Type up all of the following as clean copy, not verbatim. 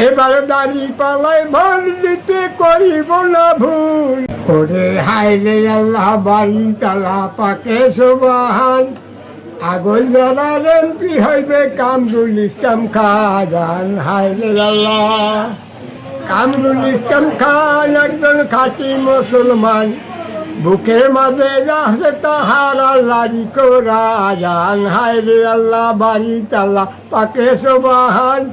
এবারে দাড়ি পালায় ভোট দিতে করিব না ভুল। ওরে হাইলে আল্লাহ বাড়ি তালা পাকে সুবহান, আগল যারা এমপি হইবে কামরুল ইসলাম খান। হাইলে আল্লাহ কামরুল ইসলাম খান একজন খাঁটি মুসলমান, বুকের মাঝে যাচ্ছে তাহার আল্লাহরই কোরআন। হাইলে আল্লাহ বাড়ি তালা পাকে সুবহান,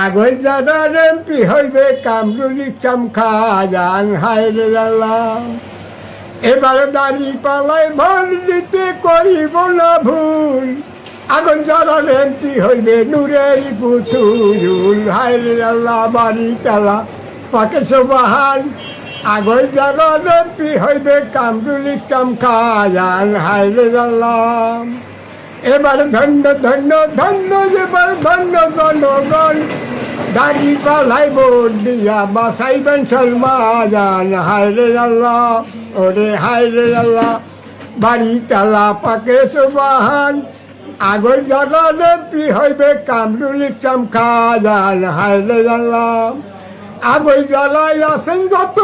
আগল যারা এমপি হইবে কামরুল ইসলাম খান। হাইলে আল্লাহ এবারে দাড়ি পালায় ভোট দিতে করিব না ভুল, আগল যারা এমপি হইবে নূরের পুতুল। হাইলে আল্লাহ বাড়ি তালা পাকে সুবহান, আগল যারা এমপি হইবে কামরুল ইসলাম খান। হাইলে আল্লাহ এবার ধন্য ধন্য ধন্য এবার ধন্য জনগণ, দাড়ি পালাই ভোট দিয়া বাসাইবেন সলমান। হায়রে আল্লাহ ওরে হায়রে আল্লাহ বাড়ি তালা পাকে সুবহান, আগল যারা এমপি হইবে কামরুল ইসলাম খান। হায়রে আল্লাহ আগল জ্বালাই আছেন যত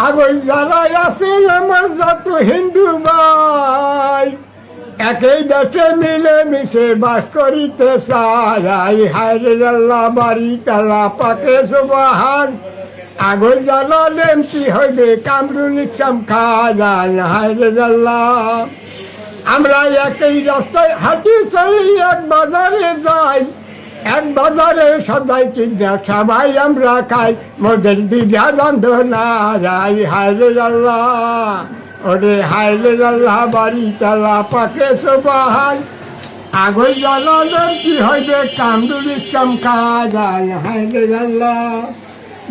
আগল জ্বালাই আছেন আমার যত হিন্দু ভাই, একই দেশে মিলে মিশে বাস করিতে চাই। হায়রে আল্লাহ বাড়ি তালা পাকে সুবহান, আগল জ্বালা এমপি হইবে কামরুল ইসলাম খান। হায়রে আল্লাহ আমরা একই রাস্তায় হাঁটি চলি, এক বাজারে যাই, এক বাজারে সদাই চিন্তা সবাই আমরা খাই, মোদের দিদা বন্ধ না যাই। হায়রে আল্লাহ ওরে হায়রে আল্লাহ বাড়ি তালা পাকে সুবহান, আগল জ্বালা এমপি হইবে কামরুল ইসলাম খান। হায়রে আল্লাহ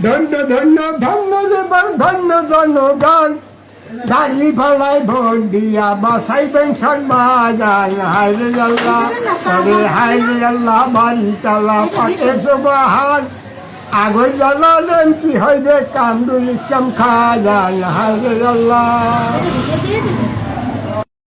ধন্য ধন্য ধন্য যেবার ধন্য জনগণ, দাড়ি পালায় ভোট দিয়া বাসাইবেন সলমান। হায়রে আল্লাহ ওরে হায়রে আল্লাহ বাড়ি তালা পাকে সুবহান, আগল জ্বালা এমপি হইবে কামরুল ইসলাম খান। হায়রে আল্লাহ